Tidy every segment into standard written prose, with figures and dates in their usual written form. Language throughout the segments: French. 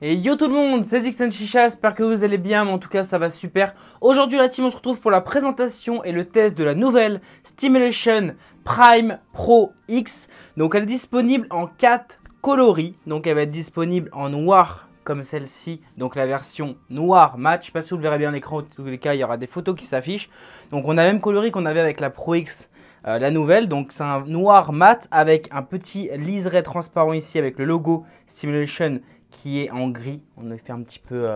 Et yo tout le monde, c'est Zixen Chicha, j'espère que vous allez bien, mais en tout cas ça va super. Aujourd'hui la team on se retrouve pour la présentation et le test de la nouvelle Steamilation Prime Pro X. Donc elle est disponible en 4 coloris, donc elle va être disponible en noir comme celle-ci, donc la version noir mat. Je ne sais pas si vous le verrez bien à l'écran, en tous les cas il y aura des photos qui s'affichent. Donc on a le même coloris qu'on avait avec la Pro X. La nouvelle, donc c'est un noir mat avec un petit liseré transparent ici avec le logo Steamilation qui est en gris. On a fait un petit peu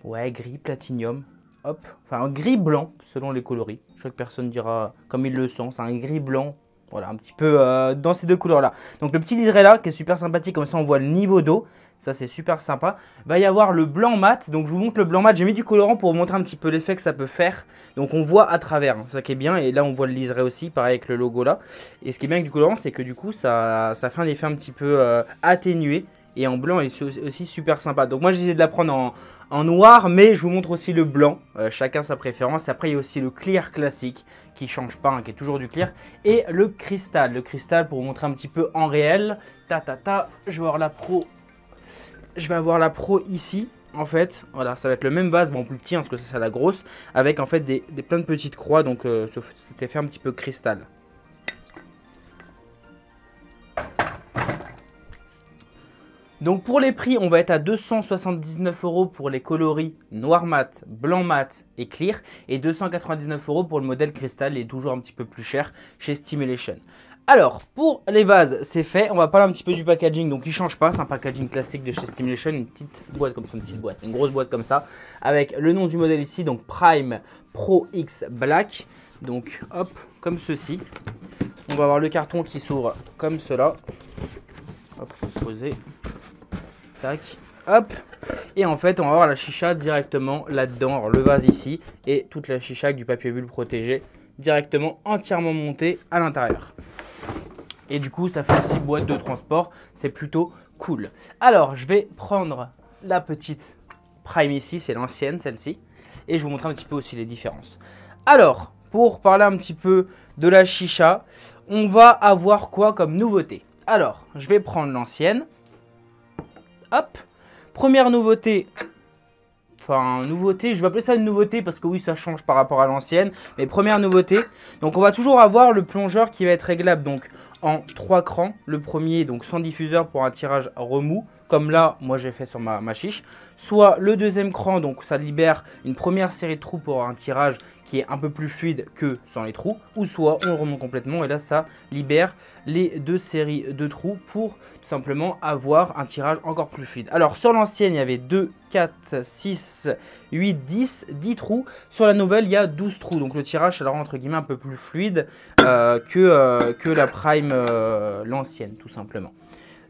ouais, gris platinium, hop, enfin un gris blanc selon les coloris. Chaque personne dira comme il le sent, c'est un gris blanc, voilà, un petit peu dans ces deux couleurs là. Donc le petit liseré là qui est super sympathique, comme ça on voit le niveau d'eau. Ça c'est super sympa. Il va y avoir le blanc mat. Donc je vous montre le blanc mat. J'ai mis du colorant pour vous montrer un petit peu l'effet que ça peut faire. Donc on voit à travers, hein, ça qui est bien. Et là on voit le liseré aussi, pareil avec le logo là. Et ce qui est bien avec du colorant, c'est que du coup ça fait un effet un petit peu atténué. Et en blanc, elle est aussi super sympa. Donc moi j'ai essayé de la prendre en noir, mais je vous montre aussi le blanc. Chacun sa préférence. Après il y a aussi le clear classique qui change pas, hein, qui est toujours du clear. Et le cristal. Le cristal pour vous montrer un petit peu en réel. Je vais avoir la pro. Je vais avoir la pro ici, en fait, voilà, ça va être le même vase, bon plus petit, hein, parce que c'est la grosse, avec en fait plein de petites croix, donc cet effet un petit peu cristal. Donc pour les prix, on va être à 279 € pour les coloris noir mat, blanc mat et clear, et 299 € pour le modèle cristal, il est toujours un petit peu plus cher chez Steamilation. Alors, pour les vases, c'est fait. On va parler un petit peu du packaging. Donc, il ne change pas. C'est un packaging classique de chez Steamilation. Une petite boîte comme ça, une grosse boîte comme ça. Avec le nom du modèle ici. Donc, Prime Pro X Black. Donc, hop, comme ceci. On va avoir le carton qui s'ouvre comme cela. Hop, je vais poser. Tac, hop. Et en fait, on va avoir la chicha directement là-dedans. Alors, le vase ici. Et toute la chicha avec du papier bulle protégé. Directement entièrement montée à l'intérieur. Et du coup, ça fait aussi boîte de transport. C'est plutôt cool. Alors, je vais prendre la petite Prime ici. C'est l'ancienne, celle-ci. Et je vais vous montrer un petit peu aussi les différences. Alors, pour parler un petit peu de la chicha, on va avoir quoi comme nouveauté? Alors, je vais prendre l'ancienne. Hop. Première nouveauté. Enfin, nouveauté, je vais appeler ça une nouveauté parce que oui, ça change par rapport à l'ancienne. Mais première nouveauté, donc on va toujours avoir le plongeur qui va être réglable donc en 3 crans. Le premier, donc sans diffuseur pour un tirage remous, comme là, moi j'ai fait sur ma chiche. Soit le deuxième cran, donc ça libère une première série de trous pour un tirage qui est un peu plus fluide que sans les trous. Ou soit on le remonte complètement et là, ça libère les 2 séries de trous pour tout simplement avoir un tirage encore plus fluide. Alors sur l'ancienne, il y avait 2, 4, 6, 8, 10 trous. Sur la nouvelle, il y a 12 trous. Donc le tirage, ça le rend entre guillemets un peu plus fluide que la Prime, l'ancienne tout simplement.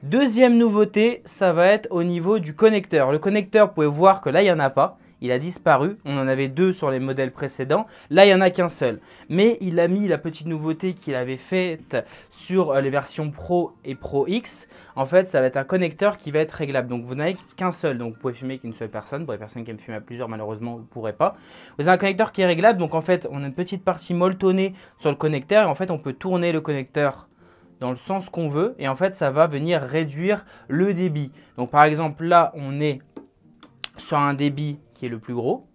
Deuxième nouveauté, ça va être au niveau du connecteur. Le connecteur, vous pouvez voir que là, il n'y en a pas. Il a disparu. On en avait 2 sur les modèles précédents. Là, il n'y en a qu'un seul. Mais il a mis la petite nouveauté qu'il avait faite sur les versions Pro et Pro X. En fait, ça va être un connecteur qui va être réglable. Donc, vous n'avez qu'un seul. Donc, vous pouvez fumer qu'une seule personne. Pour les personnes qui aiment fumer à plusieurs, malheureusement, vous ne pourrez pas. Vous avez un connecteur qui est réglable. Donc, en fait, on a une petite partie molletonnée sur le connecteur. Et en fait, on peut tourner le connecteur dans le sens qu'on veut. Et en fait, ça va venir réduire le débit. Donc, par exemple, là, on est sur un débit qui est le plus gros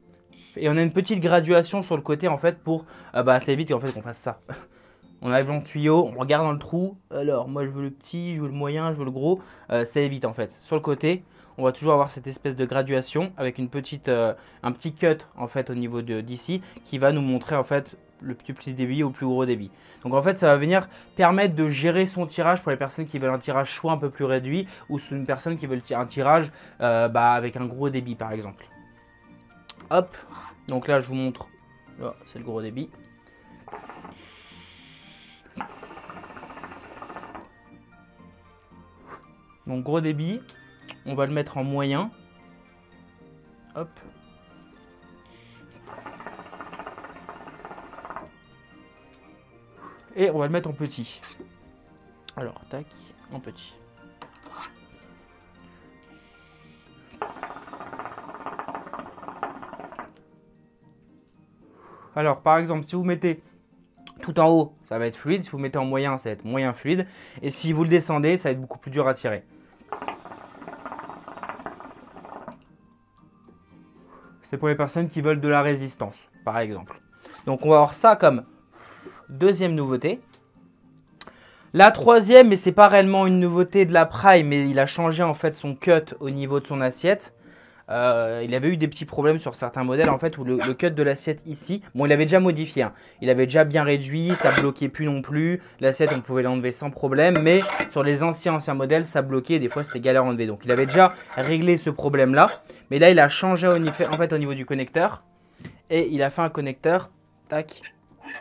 et on a une petite graduation sur le côté en fait pour ça évite en fait qu'on fasse ça. On enlève le tuyau, on regarde dans le trou, alors moi je veux le petit, je veux le moyen, je veux le gros, ça évite en fait. Sur le côté, on va toujours avoir cette espèce de graduation avec une petite, un petit cut en fait au niveau d'ici qui va nous montrer en fait le plus petit débit au plus gros débit. Donc en fait ça va venir permettre de gérer son tirage pour les personnes qui veulent un tirage soit un peu plus réduit ou une personne qui veut un tirage avec un gros débit par exemple. Hop, donc là je vous montre, oh, c'est le gros débit. Donc gros débit, on va le mettre en moyen. Hop. Et on va le mettre en petit. Alors, tac, en petit. Alors, par exemple, si vous mettez tout en haut, ça va être fluide. Si vous mettez en moyen, ça va être moyen fluide. Et si vous le descendez, ça va être beaucoup plus dur à tirer. c'est pour les personnes qui veulent de la résistance, par exemple. Donc on va avoir ça comme deuxième nouveauté. La troisième, mais c'est pas réellement une nouveauté de la Prime, mais il a changé en fait son cut au niveau de son assiette. Il avait eu des petits problèmes sur certains modèles en fait où le cut de l'assiette ici, bon il avait déjà modifié, hein. Il avait déjà bien réduit, ça bloquait plus non plus, l'assiette on pouvait l'enlever sans problème, mais sur les anciens modèles ça bloquait et des fois c'était galère à enlever. Donc il avait déjà réglé ce problème là, mais là il a changé au niveau du connecteur et il a fait un connecteur, tac,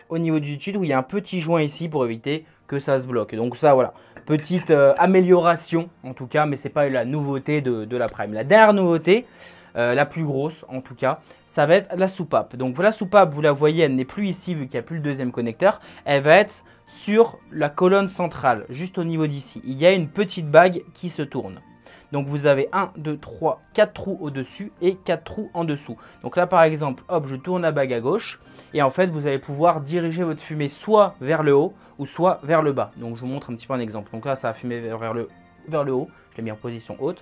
au niveau du dessus où il y a un petit joint ici pour éviter que ça se bloque. Donc ça voilà, petite amélioration en tout cas, mais c'est pas la nouveauté de la Prime. La dernière nouveauté, la plus grosse en tout cas, ça va être la soupape. Donc la soupape, vous la voyez, elle n'est plus ici vu qu'il n'y a plus le deuxième connecteur. Elle va être sur la colonne centrale, juste au niveau d'ici. Il y a une petite bague qui se tourne. Donc vous avez 1, 2, 3, 4 trous au-dessus et 4 trous en dessous. Donc là par exemple, hop, je tourne la bague à gauche et en fait vous allez pouvoir diriger votre fumée soit vers le haut ou soit vers le bas. Donc je vous montre un petit peu un exemple. Donc là ça va fumer vers le haut, je l'ai mis en position haute.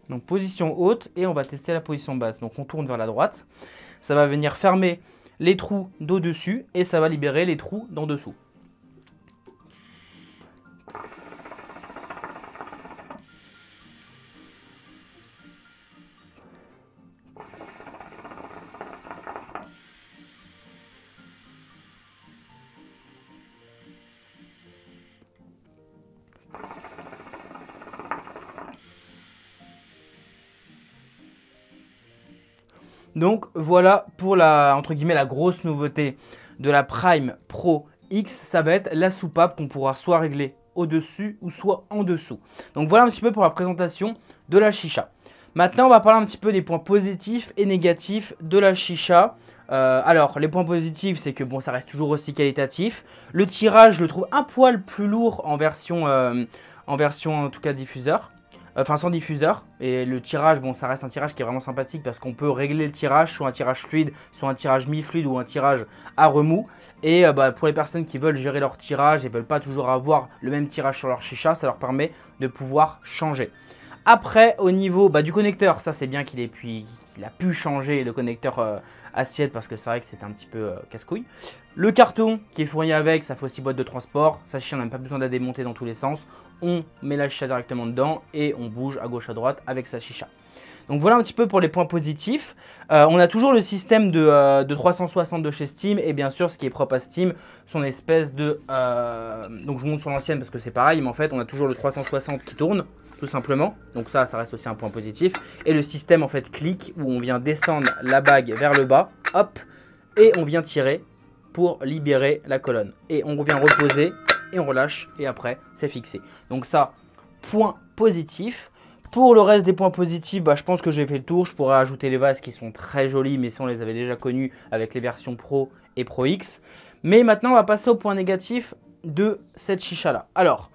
Donc position haute et on va tester la position basse. Donc on tourne vers la droite. Ça va venir fermer les trous d'au-dessus et ça va libérer les trous d'en dessous. Donc voilà pour la, entre guillemets, la grosse nouveauté de la Prime Pro X, ça va être la soupape qu'on pourra soit régler au-dessus ou soit en dessous. Donc voilà un petit peu pour la présentation de la chicha. Maintenant on va parler un petit peu des points positifs et négatifs de la chicha. Alors les points positifs c'est que bon ça reste toujours aussi qualitatif. Le tirage je le trouve un poil plus lourd en version en tout cas diffuseur. Enfin sans diffuseur, et le tirage, bon ça reste un tirage qui est vraiment sympathique parce qu'on peut régler le tirage, soit un tirage fluide, soit un tirage mi-fluide ou un tirage à remous. Et pour les personnes qui veulent gérer leur tirage et veulent pas toujours avoir le même tirage sur leur chicha, ça leur permet de pouvoir changer. Après au niveau du connecteur, ça c'est bien qu'il a pu changer le connecteur assiette parce que c'est vrai que c'était un petit peu casse-couille. Le carton qui est fourni avec, ça fait aussi boîte de transport. Ça chicha, on n'a même pas besoin de la démonter dans tous les sens. On met la chicha directement dedans et on bouge à gauche à droite avec sa chicha. Donc voilà un petit peu pour les points positifs. On a toujours le système de 360 de chez Steam et bien sûr ce qui est propre à Steam, son espèce de... donc je vous montre sur l'ancienne parce que c'est pareil, mais en fait on a toujours le 360 qui tourne tout simplement. Donc ça reste aussi un point positif. Et le système en fait clic où on vient descendre la bague vers le bas, hop, et on vient tirer pour libérer la colonne. Et on revient reposer et on relâche et après c'est fixé. Donc ça, point positif. Pour le reste des points positifs, je pense que j'ai fait le tour. Je pourrais ajouter les vases qui sont très jolis, mais ça on les avait déjà connus avec les versions Pro et Pro X. Mais maintenant on va passer au point négatif de cette chicha là. Alors,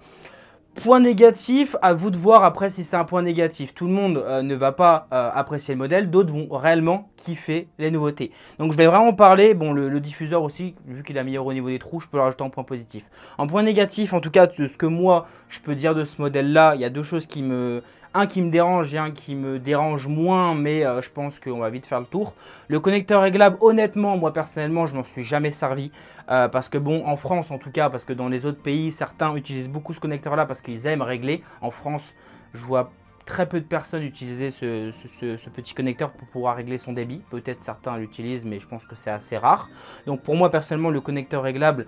point négatif, à vous de voir après si c'est un point négatif. Tout le monde ne va pas apprécier le modèle, d'autres vont réellement kiffer les nouveautés. Donc je vais vraiment parler, bon le diffuseur aussi, vu qu'il est meilleur au niveau des trous, je peux le rajouter en point positif. En point négatif, en tout cas de ce que moi je peux dire de ce modèle là, il y a deux choses qui me... Un qui me dérange et un qui me dérange moins, mais je pense qu'on va vite faire le tour. Le connecteur réglable, honnêtement, moi personnellement, je m'en suis jamais servi. Parce que bon, en France en tout cas, parce que dans les autres pays, certains utilisent beaucoup ce connecteur-là parce qu'ils aiment régler. En France, je vois très peu de personnes utiliser ce petit connecteur pour pouvoir régler son débit. Peut-être certains l'utilisent, mais je pense que c'est assez rare. Donc pour moi, personnellement, le connecteur réglable,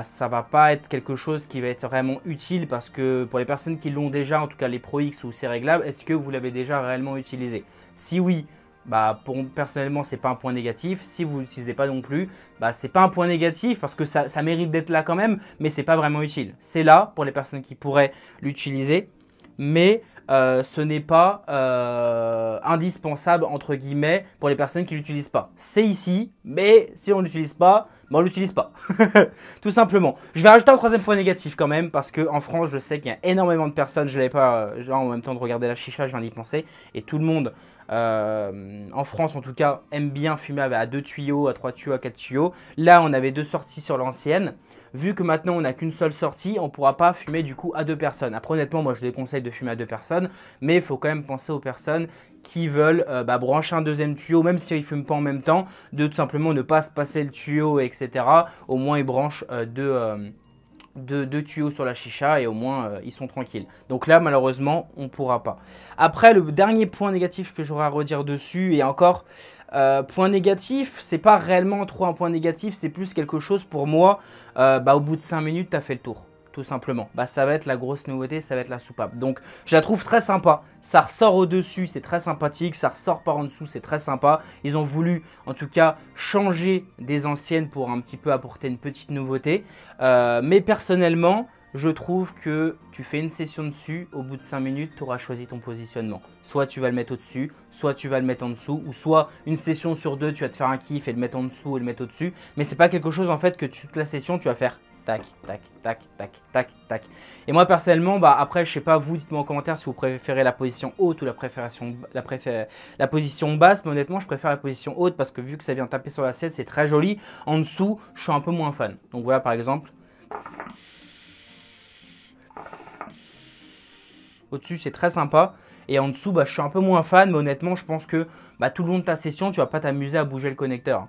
ça va pas être quelque chose qui va être vraiment utile parce que pour les personnes qui l'ont déjà, en tout cas les Pro X où c'est réglable, est-ce que vous l'avez déjà réellement utilisé? Si oui, personnellement, c'est pas un point négatif. Si vous l'utilisez pas non plus, c'est pas un point négatif parce que ça mérite d'être là quand même, mais c'est pas vraiment utile. C'est là pour les personnes qui pourraient l'utiliser, mais ce n'est pas indispensable entre guillemets pour les personnes qui ne l'utilisent pas. C'est ici, mais si on ne l'utilise pas, bah on l'utilise pas. Tout simplement. Je vais rajouter un troisième point négatif quand même, parce qu'en France, je sais qu'il y a énormément de personnes, je l'avais pas, en même temps de regarder la chicha, je viens d'y penser, et tout le monde, en France en tout cas, aime bien fumer à 2 tuyaux, à 3 tuyaux, à 4 tuyaux. Là, on avait 2 sorties sur l'ancienne. Vu que maintenant on n'a qu'une seule sortie, on ne pourra pas fumer du coup à 2 personnes. Après honnêtement, moi je déconseille de fumer à 2 personnes, mais il faut quand même penser aux personnes qui veulent brancher un deuxième tuyau, même s'ils ne fument pas en même temps, de tout simplement ne pas se passer le tuyau, etc. Au moins ils branchent deux tuyaux sur la chicha et au moins ils sont tranquilles. Donc là malheureusement on ne pourra pas. Après le dernier point négatif que j'aurai à redire dessus, et encore point négatif, c'est pas réellement trop un point négatif, c'est plus quelque chose pour moi, au bout de 5 minutes tu as fait le tour. Tout simplement, ça va être la grosse nouveauté, ça va être la soupape. Donc je la trouve très sympa, ça ressort au-dessus, c'est très sympathique, ça ressort par en dessous, c'est très sympa. Ils ont voulu en tout cas changer des anciennes pour un petit peu apporter une petite nouveauté. Mais personnellement, je trouve que tu fais une session dessus, au bout de 5 minutes, tu auras choisi ton positionnement. Soit tu vas le mettre au-dessus, soit tu vas le mettre en dessous, ou soit une session sur 2, tu vas te faire un kiff et le mettre en dessous et le mettre au-dessus. Mais c'est pas quelque chose en fait que toute la session, tu vas faire tac, tac, tac, tac, tac, tac. Et moi personnellement, après je sais pas, vous dites-moi en commentaire si vous préférez la position haute ou la position basse, mais honnêtement je préfère la position haute parce que vu que ça vient taper sur l'assiette, c'est très joli. En dessous, je suis un peu moins fan. Donc voilà par exemple. Au-dessus, c'est très sympa. Et en dessous, je suis un peu moins fan, mais honnêtement, je pense que tout le long de ta session, tu vas pas t'amuser à bouger le connecteur.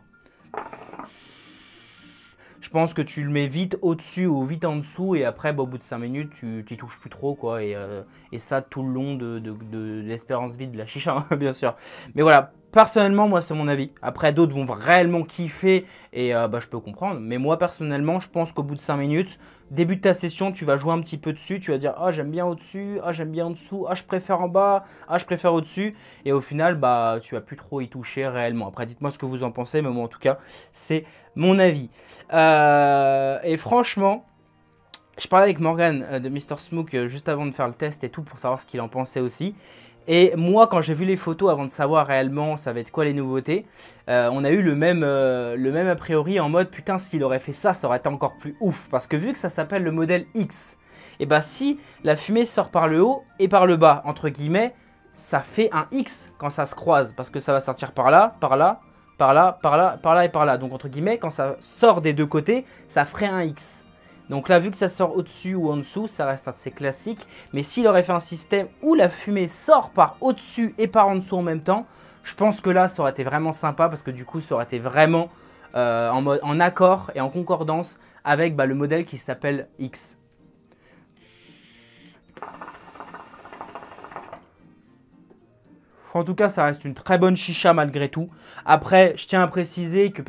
Je pense que tu le mets vite au-dessus ou vite en dessous et après, au bout de 5 minutes, tu n'y touches plus trop, quoi. Et ça, tout le long de l'espérance vie de la chicha, hein, bien sûr. Mais voilà, personnellement, moi, c'est mon avis. Après, d'autres vont réellement kiffer et je peux comprendre. Mais moi, personnellement, je pense qu'au bout de 5 minutes, début de ta session, tu vas jouer un petit peu dessus. Tu vas dire, ah, j'aime bien au-dessus, ah, j'aime bien en dessous, ah, je préfère en bas, ah, je préfère au-dessus. Et au final, tu vas plus trop y toucher réellement. Après, dites-moi ce que vous en pensez, mais moi, en tout cas, c'est mon avis. Et franchement, je parlais avec Morgan de Mr. Smook juste avant de faire le test et tout pour savoir ce qu'il en pensait aussi. Et moi, quand j'ai vu les photos avant de savoir réellement ça va être quoi les nouveautés, on a eu le même a priori en mode putain, s'il aurait fait ça, ça aurait été encore plus ouf. Parce que vu que ça s'appelle le modèle X, et si la fumée sort par le haut et par le bas, entre guillemets, ça fait un X quand ça se croise. Parce que ça va sortir par là, par là, par là, par là, par là et par là. Donc entre guillemets, quand ça sort des deux côtés, ça ferait un X. Donc là, vu que ça sort au-dessus ou en dessous, ça reste un de ces classiques. Mais s'il aurait fait un système où la fumée sort par au-dessus et par en dessous en même temps, je pense que là, ça aurait été vraiment sympa parce que du coup, ça aurait été vraiment en accord et en concordance avec le modèle qui s'appelle X. En tout cas, ça reste une très bonne chicha malgré tout. Après, je tiens à préciser que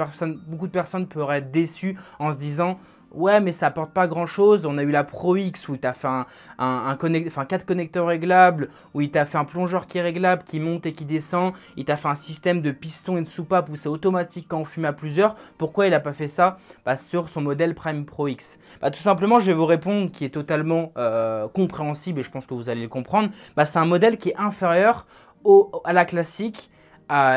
beaucoup de personnes pourraient être déçues en se disant « Ouais, mais ça apporte pas grand-chose. On a eu la Pro X où il t'a fait 4 connecteurs réglables, où il t'a fait un plongeur qui est réglable, qui monte et qui descend. Il t'a fait un système de piston et de soupape où c'est automatique quand on fume à plusieurs. Pourquoi il n'a pas fait ça sur son modèle Prime Pro X ?» Tout simplement, je vais vous répondre qui est totalement compréhensible et je pense que vous allez le comprendre. C'est un modèle qui est inférieur à la classique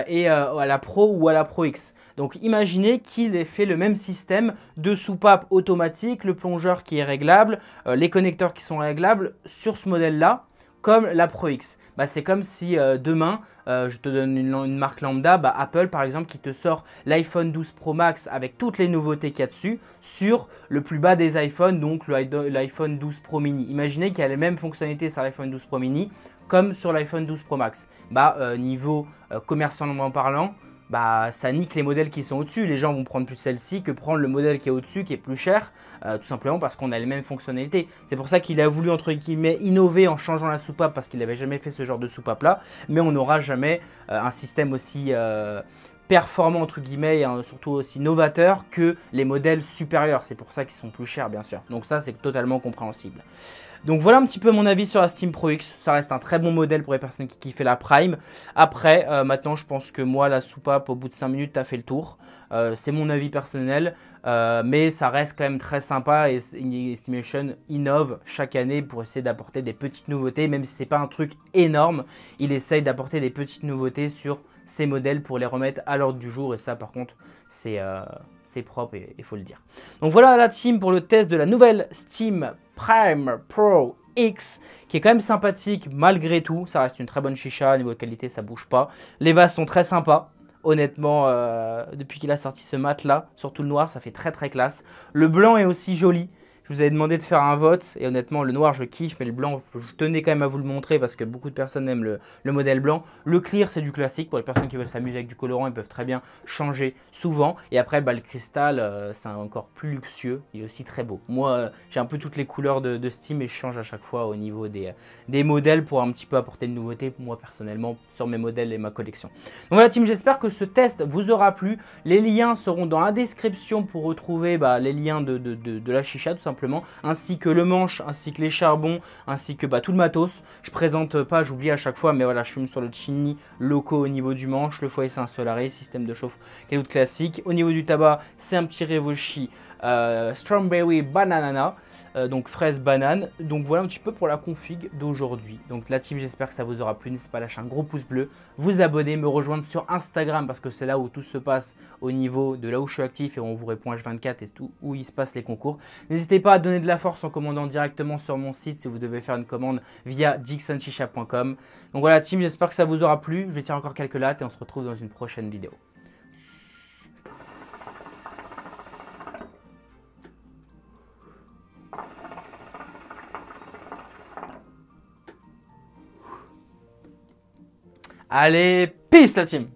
et à la Pro ou à la Pro X. Donc imaginez qu'il ait fait le même système de soupape automatique, le plongeur qui est réglable, les connecteurs qui sont réglables sur ce modèle-là, comme la Pro X. C'est comme si demain, je te donne une marque lambda, Apple par exemple qui te sort l'iPhone 12 Pro Max avec toutes les nouveautés qu'il y a dessus sur le plus bas des iPhones, donc l'iPhone 12 Pro Mini. Imaginez qu'il y a les mêmes fonctionnalités sur l'iPhone 12 Pro Mini comme sur l'iPhone 12 Pro Max. Niveau commercialement parlant, ça nique les modèles qui sont au-dessus. Les gens vont prendre plus celle-ci que prendre le modèle qui est au-dessus, qui est plus cher, tout simplement parce qu'on a les mêmes fonctionnalités. C'est pour ça qu'il a voulu, entre guillemets, innover en changeant la soupape, parce qu'il n'avait jamais fait ce genre de soupape-là. Mais on n'aura jamais un système aussi performant, entre guillemets, et surtout aussi novateur que les modèles supérieurs. C'est pour ça qu'ils sont plus chers, bien sûr. Donc ça, c'est totalement compréhensible. Donc voilà un petit peu mon avis sur la Steam Pro X. Ça reste un très bon modèle pour les personnes qui kiffent la Prime. Après, maintenant, je pense que moi, la soupape, au bout de 5 minutes, t'as fait le tour. C'est mon avis personnel. Mais ça reste quand même très sympa. Et Estimation innove chaque année pour essayer d'apporter des petites nouveautés. Même si ce n'est pas un truc énorme, il essaye d'apporter des petites nouveautés sur ces modèles pour les remettre à l'ordre du jour. Et ça, par contre, c'est c'est propre et il faut le dire. Donc voilà la team pour le test de la nouvelle Steam Prime Pro X qui est quand même sympathique malgré tout. Ça reste une très bonne chicha, niveau de qualité ça bouge pas. Les vases sont très sympas. Honnêtement, depuis qu'il a sorti ce mat là, surtout le noir, ça fait très très classe. Le blanc est aussi joli. Je vous avais demandé de faire un vote et honnêtement le noir je kiffe mais le blanc je tenais quand même à vous le montrer parce que beaucoup de personnes aiment le modèle blanc. Le clear c'est du classique pour les personnes qui veulent s'amuser avec du colorant, ils peuvent très bien changer souvent. Et après le cristal c'est encore plus luxueux, il est aussi très beau. Moi j'ai un peu toutes les couleurs de Steam et je change à chaque fois au niveau des modèles pour un petit peu apporter de nouveautés moi personnellement sur mes modèles et ma collection. Donc voilà team, j'espère que ce test vous aura plu. Les liens seront dans la description pour retrouver les liens de la chicha tout simplement, ainsi que le manche, ainsi que les charbons, ainsi que tout le matos. Je présente pas, j'oublie à chaque fois, mais voilà, je fume sur le Chinni locaux au niveau du manche, le foyer c'est un Solaris, système de chauffe caoutchouc classique. Au niveau du tabac, c'est un petit Revoshi Strawberry Banana, donc fraise banane. Donc voilà un petit peu pour la config d'aujourd'hui. Donc la team, j'espère que ça vous aura plu. N'hésitez pas à lâcher un gros pouce bleu, vous abonner, me rejoindre sur Instagram parce que c'est là où tout se passe au niveau de là où je suis actif et on vous répond H24 et tout où il se passe les concours. N'hésitez pas à donner de la force en commandant directement sur mon site si vous devez faire une commande via jixonshisha.com. Donc voilà team, j'espère que ça vous aura plu. Je vais tirer encore quelques lattes et on se retrouve dans une prochaine vidéo. Allez, peace la team!